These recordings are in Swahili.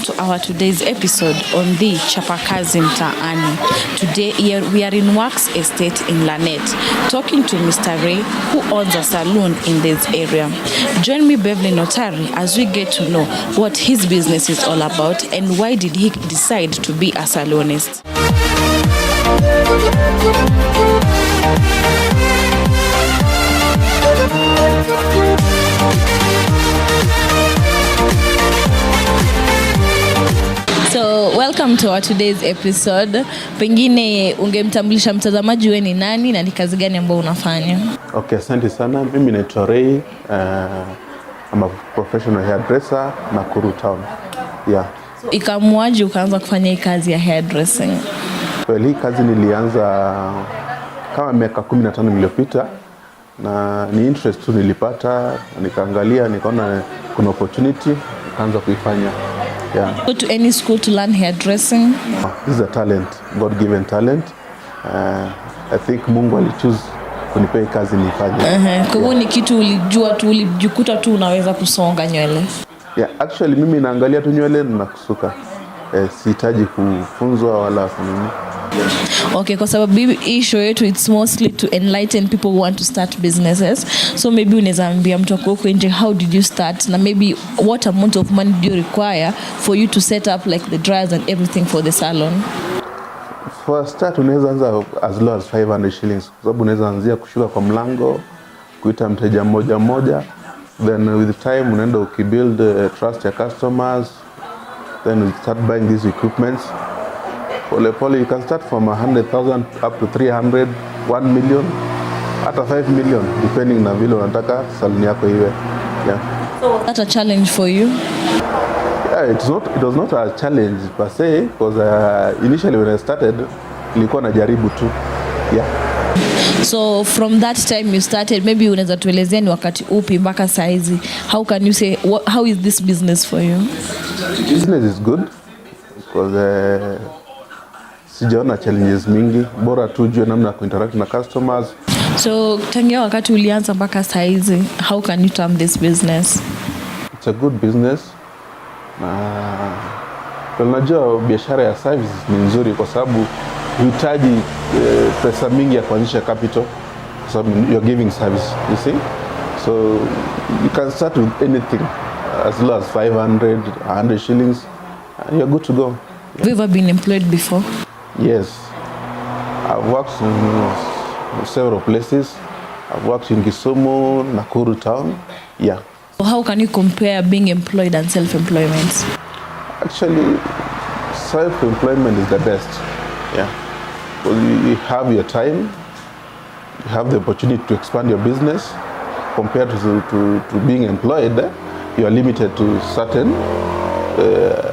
to our today's episode on the Chapa Kazi Mtaani. Today we are in Works Estate in Lanet, talking to Mr. Ray, who owns a salon in this area. Join me, Beverly Notari, as we get to know what his business is all about and why did he decide to be a salonist. So welcome to our today's episode. Pengine ungemtambulisha mtazamaji wewe ni nani na ni kazi gani ambayo unafanya? Okay, asante sana. Mimi naitwa Ray. I'm a professional hairdresser Nakuru town. Yeah. So ikamuaje ukaanza kufanya hii kazi ya hairdressing? Well, hii kazi nilianza kama miaka 15 iliyopita na ni interest tu nilipata, nikaangalia nikaona kuna opportunity, nikaanza kuifanya. Yeah. Go to any school to learn hairdressing? This is a talent, God-given talent. I think Mungu alichoose kunipea kazi nifanye. Kwa hiyo ni kitu ulijua tu, ulijikuta tu unaweza kusonga nywele? Yeah, actually mimi naangalia tu nywele na kusuka. Sihitaji kufunzwa wala nini. Okay, kwa sababu hii show yetu it's mostly to enlighten people who want to start businesses. So maybe unaweza ambia mtu huko nje, how did you start, na maybe what amount of money do you require for you to set up like the dryers and everything for the salon? For start unaweza anza as low as 500 shillings. Kwa sababu unaweza anzia kushuka kwa mlango, kuita mteja mmoja mmoja, then with time unaenda ukibuild trust ya customers, then you start buying these equipments. Pole you can start from 100,000 up to 300, 1 million, hata 5 million depending na vile unataka salon yako iwe. Yeah. So was that a challenge for you? Yeah, it was not a challenge per se, because initially when I started nilikuwa najaribu tu. Yeah. So from that time you started, maybe unaweza tuelezea ni wakati upi mpaka saizi, how can you say how is this business for you? Business is good because sijaona challenges mingi, bora tu jua namna ya kuinteract na customers. So tangia wakati ulianza mpaka saizi, how can you term this business? It's a good business. Unajua biashara ya services ni nzuri kwa sababu huhitaji pesa mingi ya kuanzisha capital, kwa sababu you're giving service, you see. So you can start with anything as low as 500, 100 shillings and you're good to go. Have you ever been employed before? Yes. I've worked in several places. I've worked in Kisumu, Nakuru town. Yeah. So how can you compare being employed and self-employment? Actually, self-employment is the best. Yeah. Because you have your time, you have the opportunity to expand your business. Compared to being employed, you are limited to certain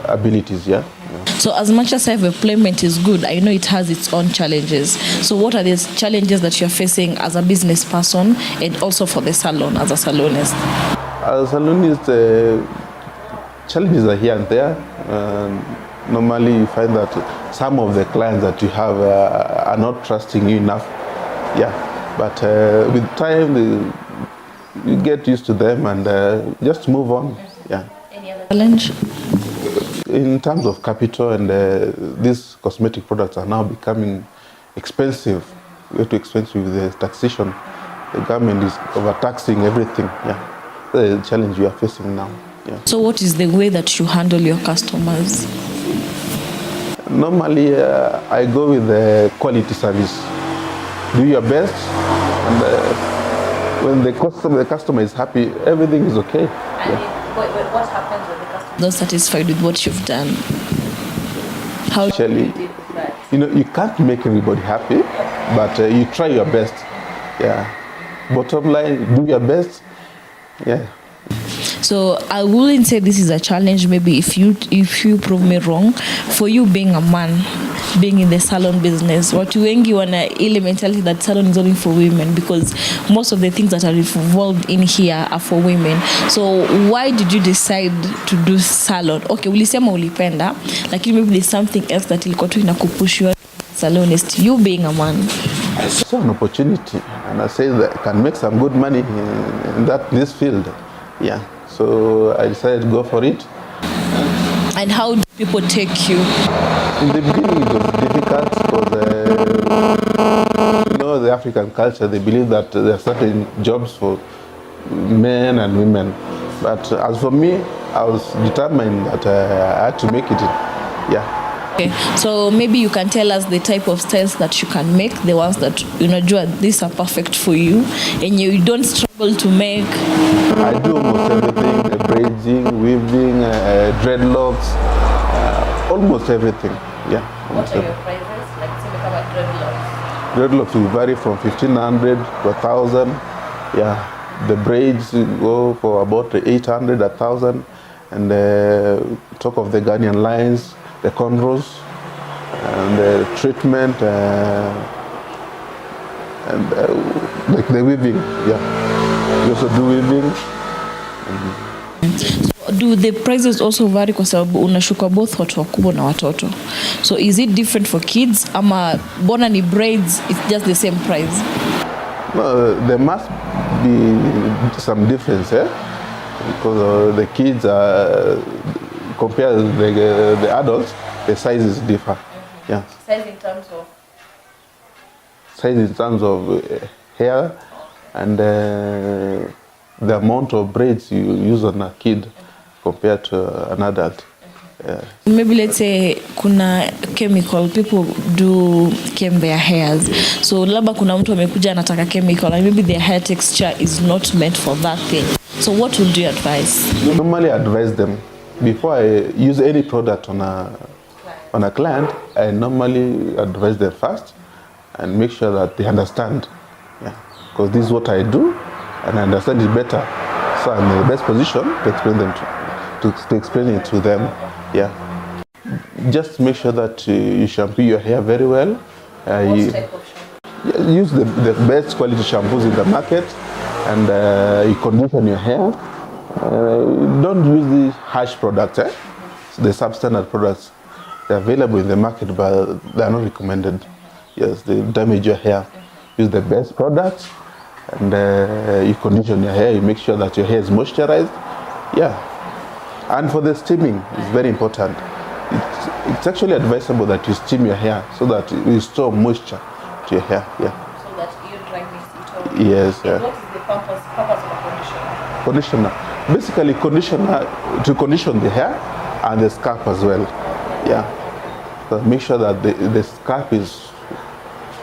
abilities. Yeah. So as much as self-employment is good, I know it has its own challenges. So what are the challenges that you're facing as a business person and also for the salon as a salonist? As a salonist, challenges are here and there. Normally you find that some of the clients that you have are not trusting you enough. Yeah, but with time you get used to them and just move on. Yeah. Any other challenge? In terms of capital, and these cosmetic products are now becoming expensive. Way too expensive with the taxation. The government is overtaxing everything. Yeah, the challenge we are facing now. Yeah. So what is the way that you handle your customers? Normally, I go with the quality service. Do your best, and when the customer is happy, everything is okay. Yeah. What happens when the customer is not satisfied with what you've done? How actually, you can't make everybody happy, but you try your best. Yeah. Bottom line, do your best. Yeah. So I wouldn't say this is a challenge. Maybe if you prove me wrong, for you being a man, being in the salon business, watu wengi wana ile mentality that salon is only for women, because most of the things that are involved in here are for women. So why did you decide to do salon? Okay, ulisema ulipenda, lakini maybe there's something else that ilikuwa tu inakupush you salonist, you being a man. I saw an opportunity and I said that I can make some good money in this field. Yeah. So I decided to go for it. And And how do people take you? In the beginning, it was difficult because, the African culture, they believe that there are certain jobs for men and women. But as for me, I was determined that I had to make it. Yeah. Okay, so maybe you can tell us the type of styles that you can make, the ones that these are perfect for you, and you don't struggle to make. I do almost everything: braiding, weaving, dreadlocks, almost everything. Yeah. What are your prices? Like, say, about dreadlocks. Dreadlocks will vary from 1,500 to 1,000. Yeah. The braids go for about 800, 1,000, and talk of the Ghanaian lines, the cornrows, and the treatment, and like the weaving. Yeah, we also do weaving. So do the prices also vary kwa sababu unashuka both watu wakubwa na watoto? So is it different for kids ama bona ni braids, it's just the same price? No, there must be some difference, because the kids are compared to the adults, the sizes differ. Yeah. Size in terms of? Size in terms of hair and the amount of braids you use on a kid compared to an adult. Yeah. Maybe let's say kuna chemical, people do chem their hairs. So labda kuna mtu amekuja anataka chemical and maybe their hair texture is not meant for that thing. So what would you advise? Normally I advise them before I use any product on a client, I normally advise them first and make sure that they understand. Yeah. Because this is what I do and I understand it better. So I'm in the best position to explain them to explain it to them. Yeah. Just make sure that you shampoo your hair very well. What type of shampoo? Use the best quality shampoos in the market, and you condition your hair. Don't use the harsh products, the substandard products. They're available in the market, but they are not recommended. Yes, they damage your hair. Use the best products, and you condition your hair. You make sure that your hair is moisturized. Yeah. And for the steaming, it's very important. It's actually advisable that you steam your hair so that you restore moisture to your hair. Yeah. So that your dryness it all. Yes. And what is the purpose of a conditioner? Conditioner. Basically, conditioner to condition the hair and the scalp as well. Yeah. So make sure that the scalp is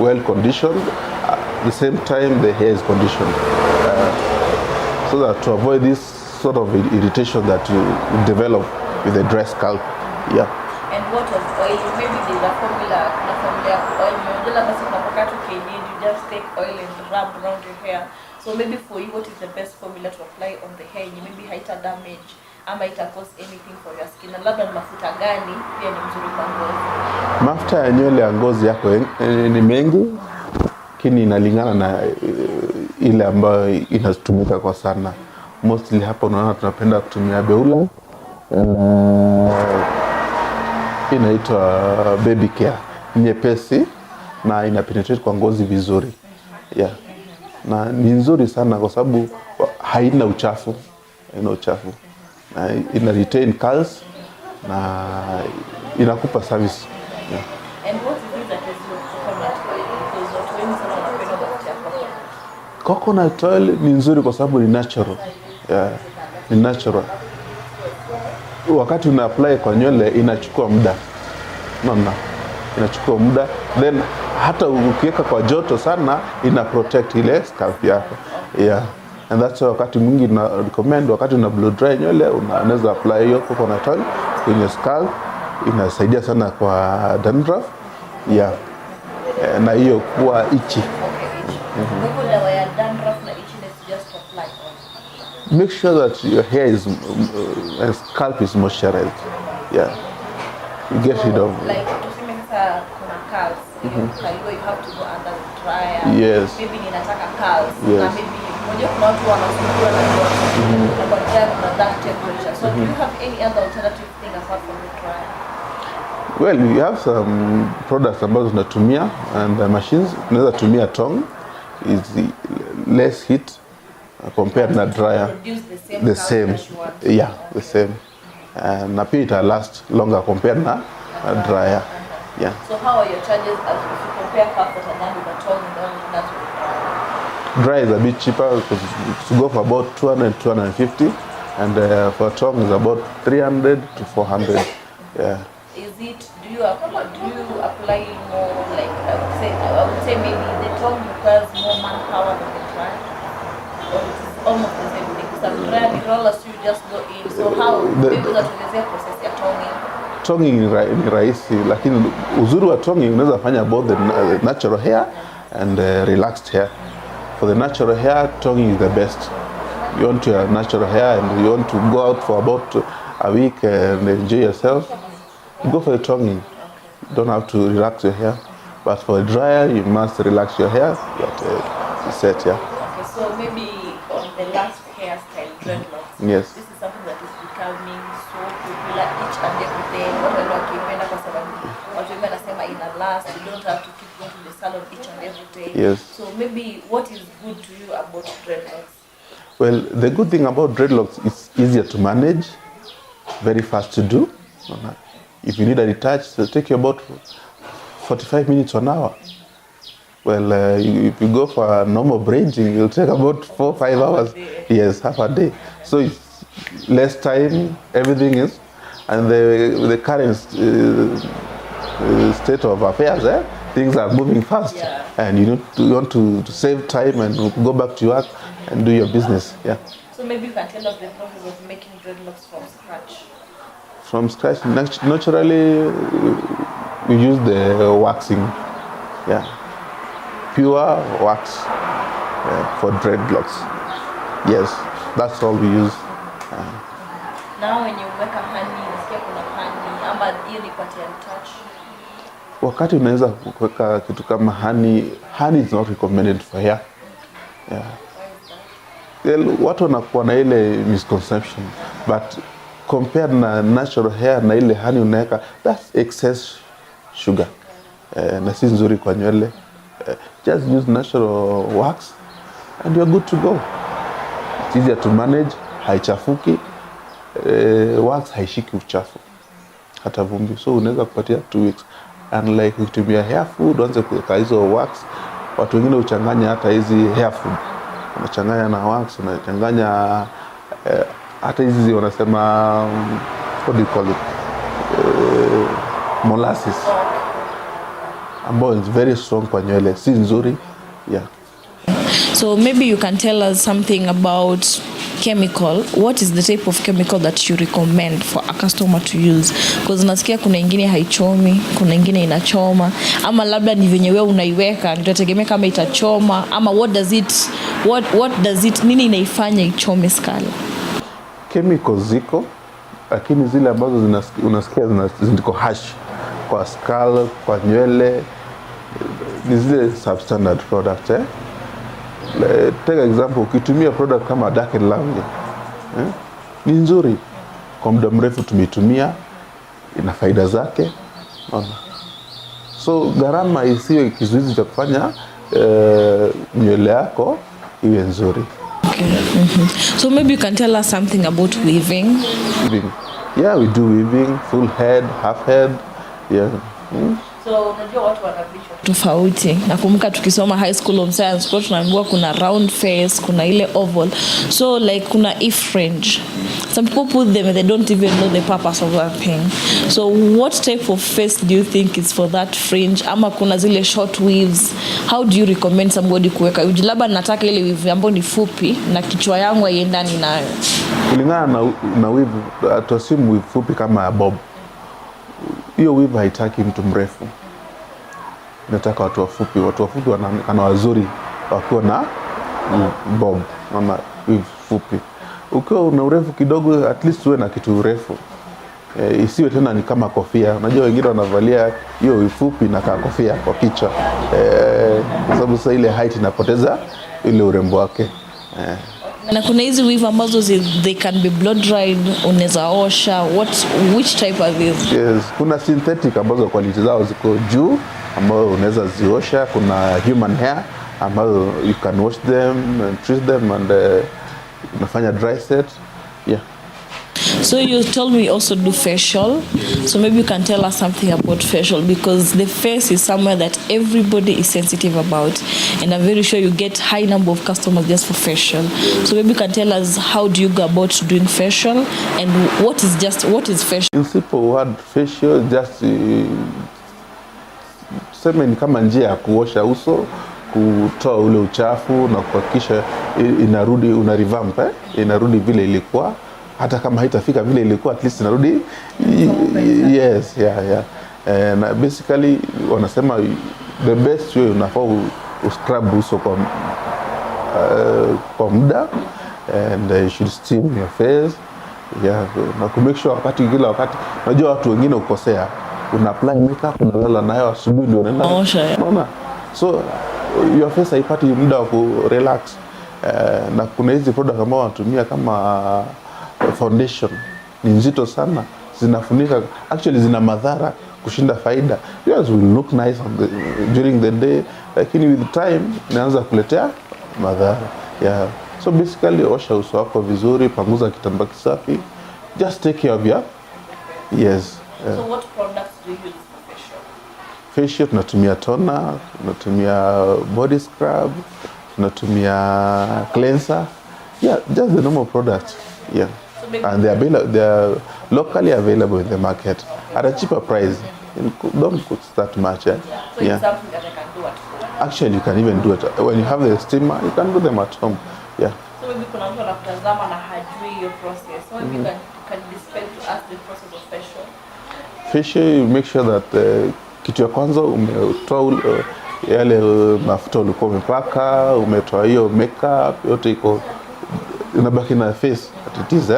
well conditioned. At the same time, the hair is conditioned, so that to avoid this sort of irritation that you develop with a dry scalp. Yeah. And what of oil? Maybe there's a formula of oil. You just take oil and rub around your hair. So maybe for you, what is the best formula to apply on the hair? You maybe haita damage ama ita cause anything for your skin. Na labda mafuta gani pia ni mzuri kwa ngozi? Mafuta ya nywele ya ngozi yako ni mengi, lakini inalingana na ile ambayo inatumika kwa sana. Mostly hapa unaona tunapenda kutumia beula, inaitwa baby care, nyepesi na ina penetrate kwa ngozi vizuri. Yeah. Na ni nzuri sana kwa sababu haina uchafu, na ina retain curls na inakupa service. Yeah. And what is it that is your coconut oil? Because watu wengi sana wanapenda mafuta ya coconut. Coconut oil ni nzuri kwa sababu ni natural. Yeah, ni natural. Wakati una apply kwa nywele inachukua muda. Inachukua muda. Then hata ukiweka kwa joto sana ina protect ile scalp yako. Yeah. And that's why wakati mwingi na recommend wakati una blow dry nywele unaweza apply hiyo coconut oil kwenye scalp. Inasaidia sana kwa dandruff. Yeah. Na hiyo kuwa itchy. Okay. Dawa ya dandruff na itchiness just apply on. Make sure that your hair is and scalp is moisturized. Yeah. You get rid of like tuseme sasa kuna curls. You have to go under the dryer. Yes. Maybe ninataka curls. Yes. Na maybe moja kuna watu wanasumbua na joto. Na baadaye kuna that temperature. So do you have any other alternative thing apart from the dryer? Well, we have some products ambazo tunatumia and the machines. Unaweza tumia tongue, is less heat compared na dryer. The same. Yeah, the same. na pia ita last longer compared na dryer. Yeah. So how are your charges as if you compare half that are done with a tong and that's with dry is a bit cheaper because to go for about 200, 250, and for tongue is about 300 to 400. Yeah. Is it? Do you apply more? Like I would say maybe the tongue requires more manpower than the dry, or it is almost the same thing. Because dry and rollers you just go in. So how maybe that is process your tonguing? Tonguing ni rahisi, lakini uzuri wa tonguing unaweza fanya both the natural hair and relaxed hair. For the natural hair, tonguing is the best. You want your natural hair and you want to go out for about a week and enjoy yourself, go for the tonguing. You don't have to relax your hair. But for a dryer, you must relax your hair. But set, yeah. Okay, so maybe on the last hairstyle, dreadlocks. Yes. This is something that is becoming so popular each and every day. Watu wakipenda kwa sababu watu wengi wanasema ina last. You don't have to keep going to the salon each and every day. Yes. So maybe what is good to you about dreadlocks? Well, the good thing about dreadlocks is easier to manage, very fast to do. If you need a retouch, it'll take you about 45 minutes or an hour. Well, if you go for a normal braiding, it'll take about 4 or 5 hours. Yes, half a day. So it's less time, everything is. And the current state of affairs, things are moving fast. Yeah. And you want to save time and go back to work and do your business. Yeah. So maybe you can tell us the process of making dreadlocks from scratch. From scratch, naturally, we use the waxing. Yeah. Pure wax for dreadlocks. Yes, that's all we use. Now when you make a honey, nasikia kuna honey, ama hiyo ni kwa touch. Wakati unaweza kuweka kitu kama honey is not recommended for hair. Yeah. Well, watu wanakuwa na ile misconception, but compared na natural hair na ile honey unaweka, that's excess sugar. Na si nzuri kwa nywele. Just use natural wax and you're good to go. It's easier to manage, haichafuki. Wax haishiki uchafu hata vumbi, so unaweza kupatia 2 weeks. Unlike ukitumia hair food, uanze kuweka hizo wax, watu wengine uchanganya hata hizi hair food, unachanganya na wax, unachanganya hata hizi wanasema what do you call it, molasses, ambayo is very strong kwa nywele, si nzuri. Yeah. So maybe you can tell us something about chemical. What is the type of chemical that you recommend for a customer to use? Because nasikia kuna ingine haichomi, kuna ingine inachoma, ama labda ni venye wewe unaiweka nitategemea kama itachoma, ama what does it nini inaifanya ichome skali? Chemicals ziko, lakini zile ambazo unasikia ziko harsh kwa skull, kwa nywele, ni zile substandard product. Take example, ukitumia product kama Dark and Lovely, ni nzuri kwa muda mrefu, tumetumia, ina faida zake. So gharama isiwe kizuizi cha kufanya nywele yako iwe nzuri. Okay. So maybe you can tell us something about weaving. Yeah, we do weaving, full head, half head. Yeah. So unajua watu wanavishwa tofauti. Nakumbuka tukisoma high school of science kwa tunaambiwa kuna round face, kuna ile oval. So like kuna if fringe. Some people put them and they don't even know the purpose of that thing. So what type of face do you think is for that fringe? Ama kuna zile short weaves. How do you recommend somebody kuweka? Labda nataka ile weave ambayo ni fupi na kichwa yangu haiendani nayo. Kulingana na weave, tuassume weave fupi kama bob. Hiyo weave haitaki mtu mrefu. Nataka watu wafupi. Watu wafupi wana wazuri wakiwa na bob, na weave fupi. Ukiwa una urefu kidogo, at least uwe na kitu urefu. Isiwe tena ni kama kofia. Unajua wengine wanavalia hiyo weave fupi na kama kofia kwa kichwa. Sababu sasa ile height inapoteza ile urembo wake. Na kuna hizi weave ambazo they can be blow dried, unaweza osha. Which type are these? Yes, kuna synthetic ambazo quality zao ziko juu ambazo unaweza ziosha. Kuna human hair ambazo you can wash them and treat them and unafanya dry set. Yeah. So you told me you also do facial. So maybe you can tell us something about facial, because the face is somewhere that everybody is sensitive about, and I'm very sure you get high number of customers just for facial. So maybe you can tell us how do you go about doing facial, and what is facial? In simple word, facial just tuseme ni kama njia ya kuosha uso, kutoa ule uchafu na kuhakikisha inarudi, una revamp inarudi vile ilikuwa, hata kama haitafika vile ilikuwa, at least inarudi. Yes, yeah. And basically wanasema the best way unafaa uscrub uso kwa muda, and you should steam your face. Yeah, na ku make sure kila wakati, unajua watu wengine ukosea, una apply makeup, unalala nayo asubuhi ndio unaenda. Unaona? So your face haipati muda wa ku relax. Na kuna hizi product ambao wanatumia kama foundation, ni nzito sana, zinafunika, actually zina madhara kushinda faida. Yours will look nice during the day, lakini with time inaanza kuletea madhara. Yeah. So basically osha uso wako vizuri, panguza kitambaa kisafi, just take care of your. Yes. So what products do you use for facial? Facial tunatumia toner, tunatumia body scrub, tunatumia cleanser. Yeah, just the normal products. Yeah. So and they are locally available in the market at a cheaper price. Don't cost that much. So it's something that I can do at home. Actually, you can even do it when you have the steamer. You can do them at home. Yeah. So maybe kuna mtu anakutazama na hajui your process. So maybe you can dispel to us the process of facial. Facial, you make sure that kitu ya kwanza umetoa yale mafuta ulikuwa umepaka, umetoa hiyo makeup, yote iko inabaki na face at it is.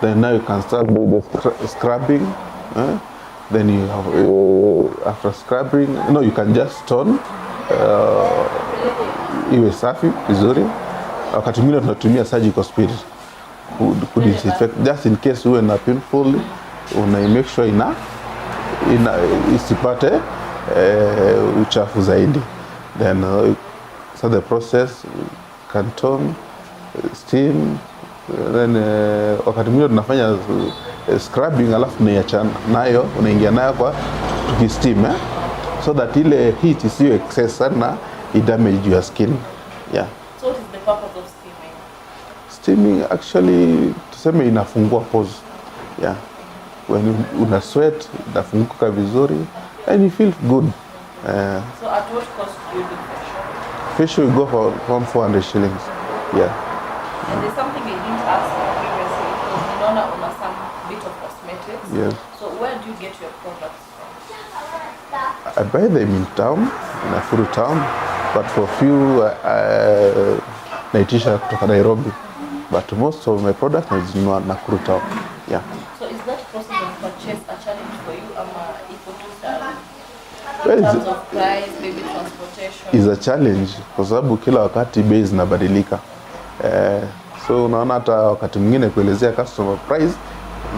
Then now you can start with the scrubbing. Then you have, after scrubbing, you can just tone iwe safi vizuri. Wakati mwingine tunatumia surgical spirit ku disinfect, just in case uwe na painful, una make sure isipate uchafu zaidi. Then so the process can tone, steam, then wakati mwingine tunafanya scrubbing, alafu unaiacha nayo, unaingia nayo kwa tukisteam, so that ile heat isiyo excess sana damage your skin. Yeah. So what is the purpose of steaming? Steaming actually tuseme inafungua pores. Yeah. When una sweat, inafunguka vizuri and you feel good. So at what cost do you do facial? Facial will go for around 400 shillings. Yeah. And there's something I didn't ask previously, because you know una some bit of cosmetics. Yes. So where do you get your products from? I buy them in town, in Nakuru town, but for few naitisha kutoka Nairobi. But most of my products are in Nakuru town. Yeah. So is that process of purchase a challenge for you, in terms of price, maybe transportation? Is a challenge kwa sababu kila wakati bei zinabadilika. So unaona hata wakati mwingine kuelezea customer price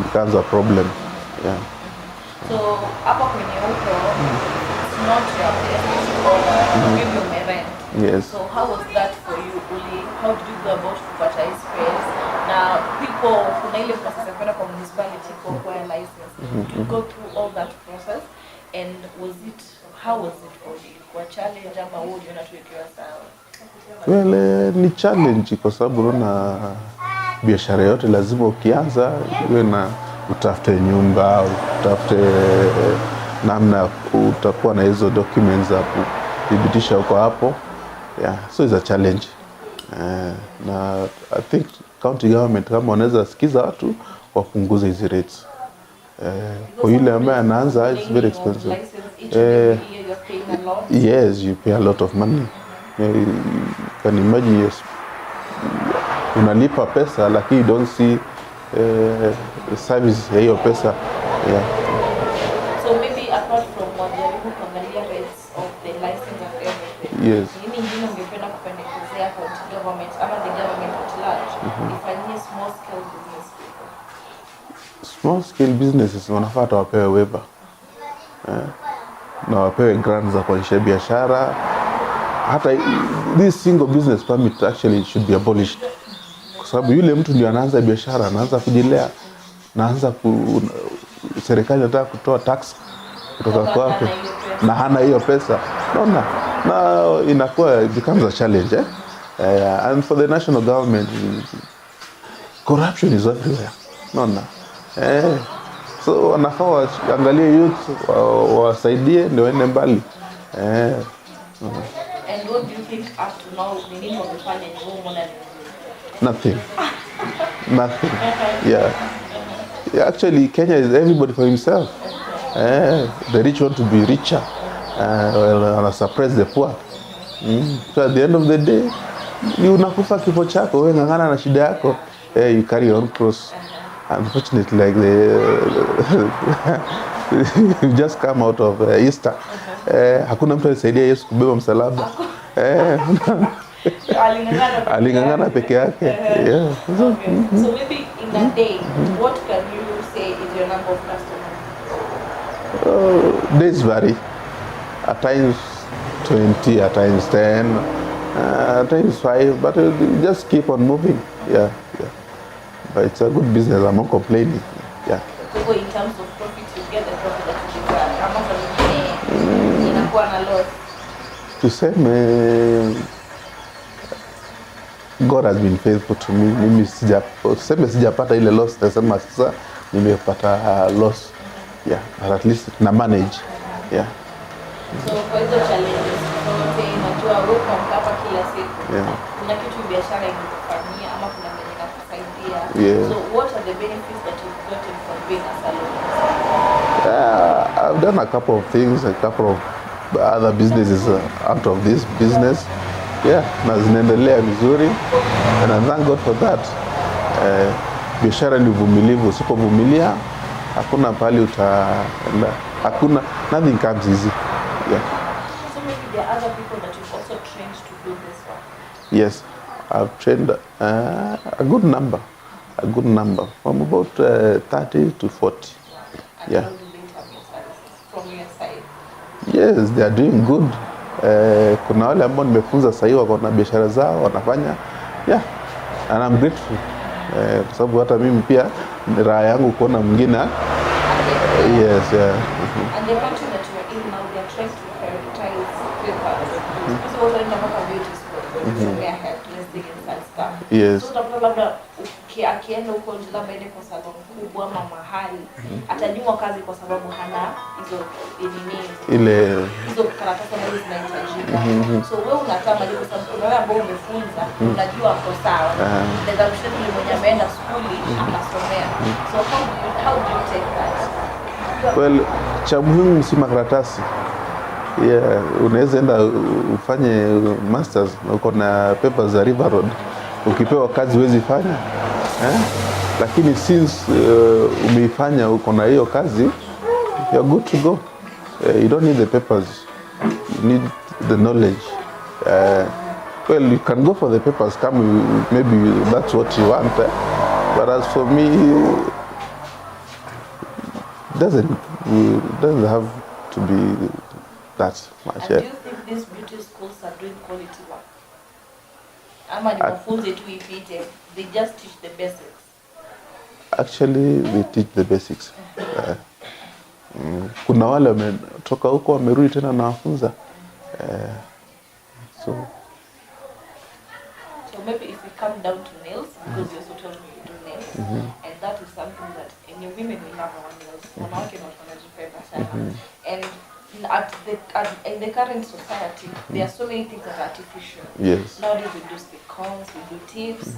becomes a problem. Yeah. So hapa kwenye huko, it's not your place or maybe umerent. Yes. So how was that for you, Uli? How did you go about kupata space? Now people kuna ile process ya kwenda kwa municipality kwa acquire license. You go through all that process, and how was it for you? Kwa challenge ama wewe uliona tu ikiwa sawa? Well, ni challenge kwa sababu unaona biashara yote lazima ukianza iwe na utafute nyumba, utafute namna utakuwa na hizo documents za kudhibitisha uko hapo. Yeah, so it's a challenge. Na I think county government kama wanaweza sikiza watu wapunguze hizi rates. Kwa yule ambaye anaanza, it's very expensive. Yes, you pay a lot of money. You can imagine, yes, unalipa pesa lakini you don't see service ya hiyo pesa. Yeah. So maybe apart from wajaribu kuangalia rates of the license and everything. Yes. Nini ingine ungependa kupendekezea kwa government ama the government at large ifanyie small scale business people? Small scale businesses wanafaa wapewe waiver. Na wapewe grants za kuanzisha biashara. Hata this single business permit actually should be abolished. Kwa sababu yule mtu ndio anaanza biashara, anaanza kujilea. naanza serikali inataka kutoa tax kutoka kwake na hana hiyo pesa. Naona na inakuwa becomes a challenge and for the national government, corruption is everywhere. Naona so wanafaa waangalie youth, wasaidie ndio waende mbali. And what do you think up to now the need of the family more? Nothing. Yeah. Actually, Kenya is everybody for himself. The rich want to be richer, and suppress the poor. So at the end of the day, unakufa kifo chako, wewe ngangana na shida yako, you carry on cross. Unfortunately, like you just come out of Easter. Hakuna mtu alisaidia Yesu kubeba msalaba. Alingangana peke yake. Yeah. Okay. So maybe in a day, what can you say is your number of customers? Days vary. At times 20, at times 10, at times 5, but just keep on moving. Yeah. But it's a good business. I'm not complaining. Yeah. So in terms of profit, you get the profit that you deserve. How much of it inakuwa na loss? Tuseme God has been faithful to me. Mimi sijapata ile loss, nasema sasa nimepata loss. Yeah, but at least na manage. Yeah. So for hizo challenges, unajua wewe kwa Chapa kila siku. Yeah. Kuna kitu biashara inakufanyia ama kuna mwenye anakusaidia. Yeah. So what are the benefits that you've gotten from being a salon? I've done a couple of things, a couple of other businesses out of this business. Yeah, na zinaendelea vizuri and I thank God for that. Biashara ni uvumilivu, usipovumilia hakuna pali hakuna, nothing comes easy. Yeah. So maybe there are other people that you've also trained to do this work? Yes, I've trained a good number, from about 30 to 40. And yeah. how do they have your services from your side? Yes, they are doing good. Kuna wale ambao nimefunza sasa hivi wako na biashara zao wanafanya. Yeah, and I'm grateful. Kwa sababu hata mimi pia raha yangu kuona mwingine. Yes, yeah. And the country that you are in now, they are trying to prioritize papers. So what are the beauty school? So we are help listing and stuff. Yes. So labda akienda huko labda ile kwa salon kubwa ama mahali atajua kazi kwa sababu hana hizo hizo karatasi ambazo zinahitajika. So wewe unataka mali kwa sababu kuna wale ambao umefunza unajua hapo sawa. Ndio mshahidi mwenye ameenda shule akasomea. So how do you take that? Well, cha muhimu si makaratasi. Yeah, unaweza enda ufanye masters na uko na papers za River Road. Ukipewa kazi huwezi fanya. Lakini since umeifanya uko na hiyo kazi, you're good to go. You don't need the papers. You need the knowledge. Well, you can go for the papers, maybe that's what you want. But as for me, doesn't have to be that much. And do you think these beauty schools are doing quality work? Ama ni mafunzo tu ipite, they just teach the basics? Actually, they teach the basics. Kuna wale wametoka huko wamerudi tena na wafunza. So maybe if we come down to nails, because you also told me you do nails, and that is something that any women will have on nails. Wanawake not wanajipenda sana. And in the current society, there are so many things that are artificial. Yes. Nowadays we do stick-ons, we do tips,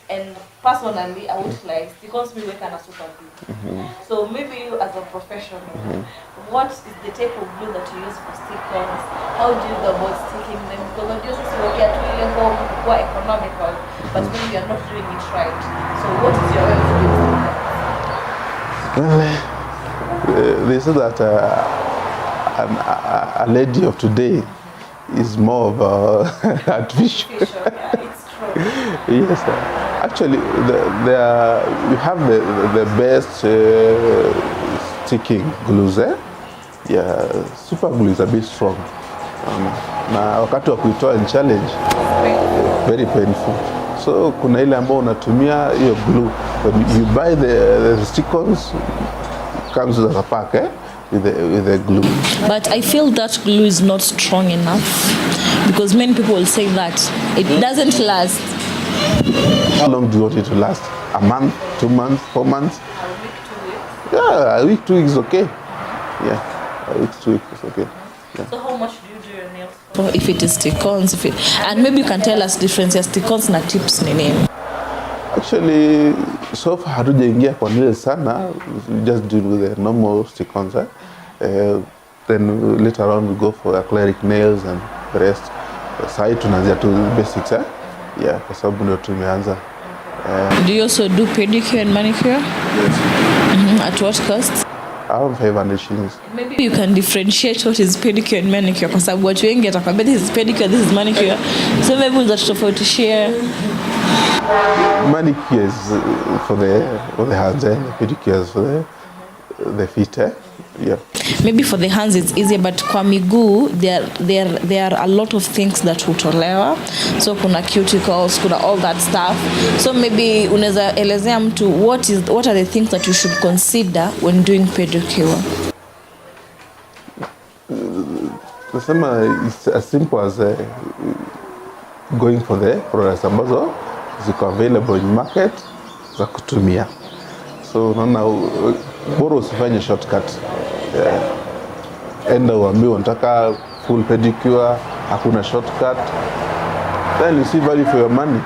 and personally I would like stick-ons we work on a super glue. So maybe you as a professional, what is the type of glue that you use for stick-ons? How do you go about sticking them? Because of this, we are doing more economical, but maybe you are not doing it right. So what is your way of doing that? Well, they say that a lady of today is more of artificial. Yeah, it's true. Yes, actually, we have the best sticking glues. Yeah, super glue is a bit strong. Na wakati wa kuitoa ni challenge, very painful. So kuna ile ambao unatumia hiyo glue When you buy the stick-ons, comes with a pack, with the glue. But I feel that glue is not strong enough because many people will say that it doesn't last. How long do you want it to last? A month, 2 months, 4 months? Yeah, a week, 2 weeks is okay. Yeah, a week, 2 weeks is okay. Yeah. So how much do you do your nails for? If it is stick-ons, and maybe you can tell us difference ya stick-ons na tips ni nini? Actually, so far hatujaingia kwa nails sana. We just deal with the normal stick-ons. Then later on we go for acrylic nails and the rest. Sai tunaanzia tu basics, yeah, kwa sababu ndio tumeanza. Do you also do pedicure and manicure? Yes. At what cost? Around 500 shillings. Maybe you can differentiate what is pedicure and manicure kwa sababu watu wengi atakwambia this is pedicure, this is manicure. So maybe we'll tofautishare. Manicure is for the hands, the pedicure is for the feet, yeah. Maybe for the hands it's easier, but kwa miguu there are a lot of things that hutolewa. So kuna cuticles, kuna all that stuff. So maybe unaweza elezea mtu what are the things that you should consider when doing pedicure? Nasema it's as simple as going for the products ambazo ziko available in market za kutumia. So unaona bora usifanye shortcut. Enda uambiwe unataka full pedicure, hakuna shortcut. Then you see value for your money.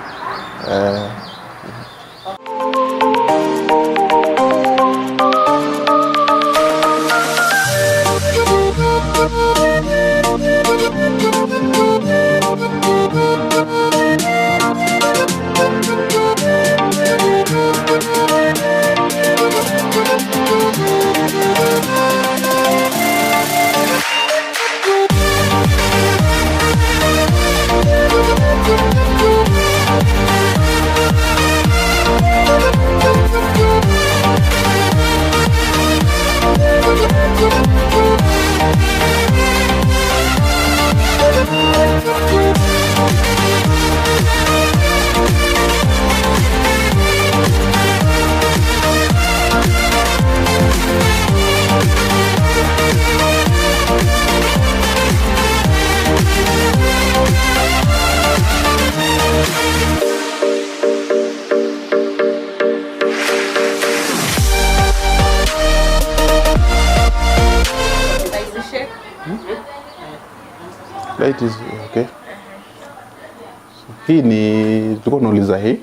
Light is okay. So, hii ni tulikuwa tunauliza hii.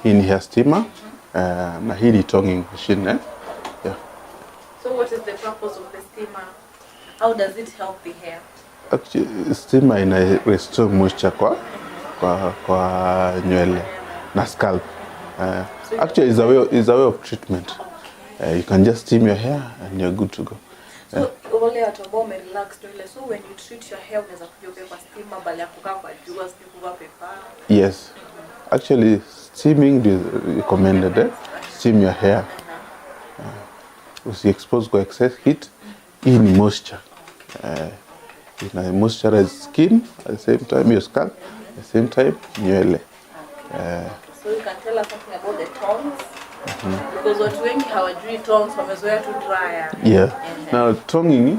Hii ni hair steamer. Na hii ni tonguing machine, yeah. So what is the purpose of the steamer? How does it help the hair? Actually, steamer ina restore moisture kwa nywele na scalp. Actually is a way of treatment. You can just steam your hair and you're good to go. So wale watu ambao relax nywele, so when you treat your hair unaweza kupiga kwa steamer bali ya kukaa kwa jua sikuwa pepa. Yes. Actually steaming is recommended. Steam your hair. Usi-expose kwa excess heat. Hii ni moisture. Ina moisturize skin at the same time your scalp, at the same time nywele. So you can tell us something about the tones? Because watu wengi hawajui tones, wamezoea tu dryer. Yeah. Now tonguing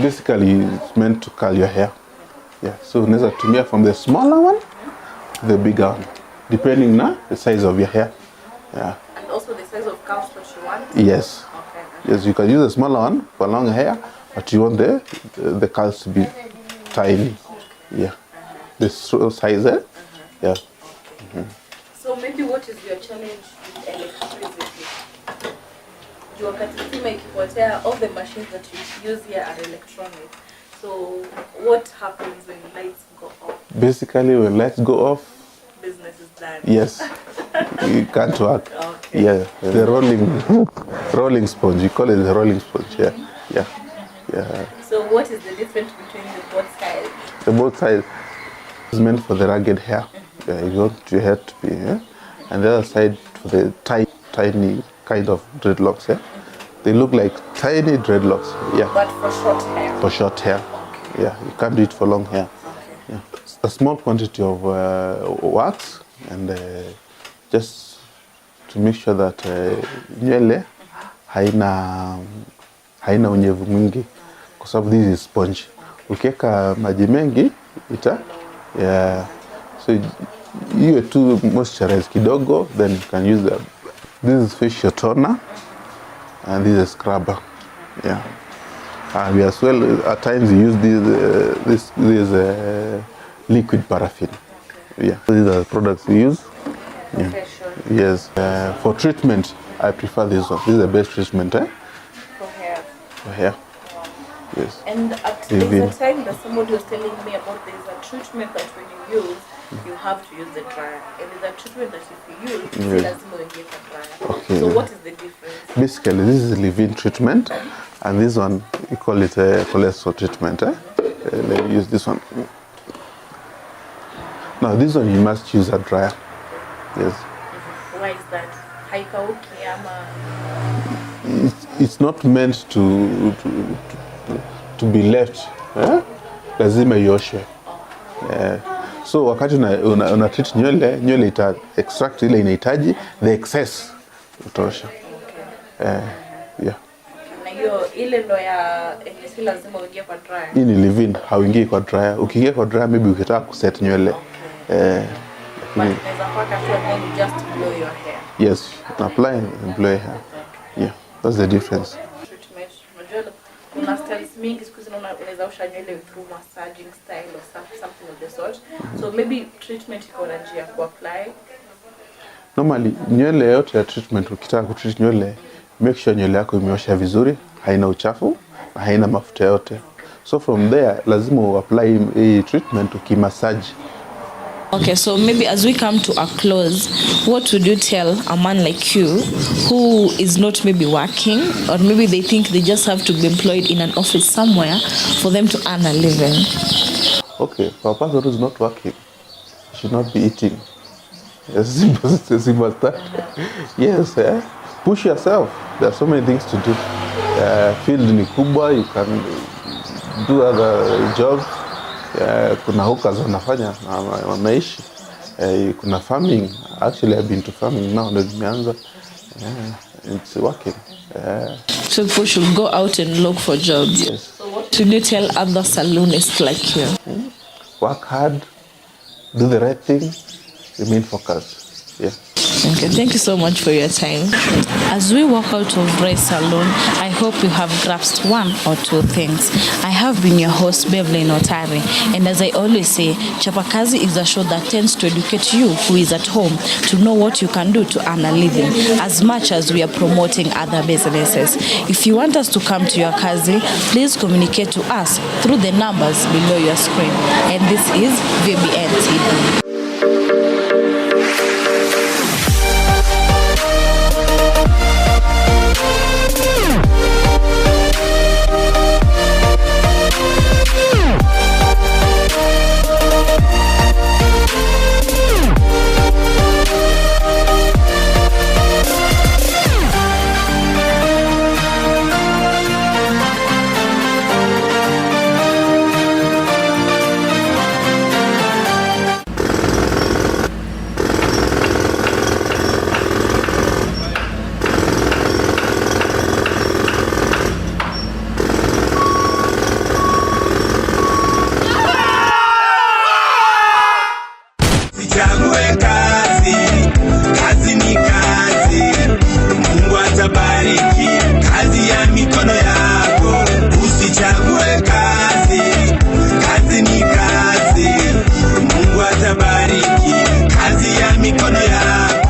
basically is meant to curl your hair. Yeah. So unaweza tumia from the smaller one to the bigger one, depending na the size of your hair. Yeah. And also the size of curls that you want? Yes. Okay. Yes, you can use a smaller one for long hair, but you want the curls to be tiny. Yeah. The size, yeah. So maybe what is your challenge with electricity? You wakati stima ikipotea, all the machines that you use here are electronic. So what happens when lights go off? Basically, when lights go off, business is done. Yes. You can't work. Okay. Yeah. The rolling sponge. You call it the rolling sponge. Yeah. Yeah. Yeah. So what is the difference between the both sides? The both sides is meant for the ragged hair. Yeah, you want your hair to be, and the other side for the tiny kind of dreadlocks. Yeah, they look like tiny dreadlocks. Yeah. But for short hair. For short hair. Okay. Yeah, you can't do it for long hair. Okay. Yeah, a small quantity of wax and just to make sure that nywele haina unyevu mwingi, kwa sababu this is sponge. Ukiweka maji mengi so iwe tu moisturize kidogo, then you can use this is facial toner and this is scrubber. We as well at times use this liquid paraffin. These are the products we use. Yes. For treatment, I prefer this one. This is the best treatment. For hair. For hair. Wow. Yes. And there's a time that somebody was telling me about there's a treatment that when you use, you have to use the dryer. And there's a treatment that if you use, it doesn't get a dryer. Okay. So what is the difference? Basically, this is a leave-in treatment, and this one, we call it a cholesterol treatment. Let me use this one. Now, this one you must use a dryer. Yes. Why is that? It's not meant to be left. Lazima ioshe. So wakati una treat nywele ita extract ile inahitaji, the excess utosha. Yeah. Na hiyo ile ndo ya si lazima uingie kwa dryer. Hii ni leave-in, hauingii kwa dryer. Ukiingia kwa dryer maybe ukitaka kuset nywele. But unaweza paka tu and then you just blow your hair. Yes, apply and blow your hair. Yeah, that's the difference. Treatment. Unajua kuna styles mingi siku hizi unaweza osha nywele through massaging style or something of the sort. So maybe treatment iko na njia ya apply. Normally nywele yote ya treatment, ukitaka kutreat nywele, make sure nywele yako imeosha vizuri, haina uchafu, haina mafuta yote. So from there lazima apply a treatment ukimassage. Okay, so maybe as we come to a close, what would you tell a man like you who is not maybe working, or maybe they think they just have to be employed in an office somewhere for them to earn a living? Okay, for a person who is not working, should not be eating. As simple as that. Yes, push yourself. There are so many things to do. Field ni kubwa, you can do other jobs. Kuna hookers wanafanya wanaishi. Kuna farming. Actually, I've been to farming now. It's working. So people should go out and look for jobs. Yes. So what should you tell other saloonists like you? Work hard, do the right thing, remain focused. Yeah. Okay, thank you so much for your time. As we walk out of Mtaani-Salon, I hope you have grasped one or two things. I have been your host, Beverly Notari, and as I always say, Chapa Kazi is a show that tends to educate you who is at home to know what you can do to earn a living, as much as we are promoting other businesses. If you want us to come to your Kazi, please communicate to us through the numbers below your screen. And this is VBN TV. Sichague kazi.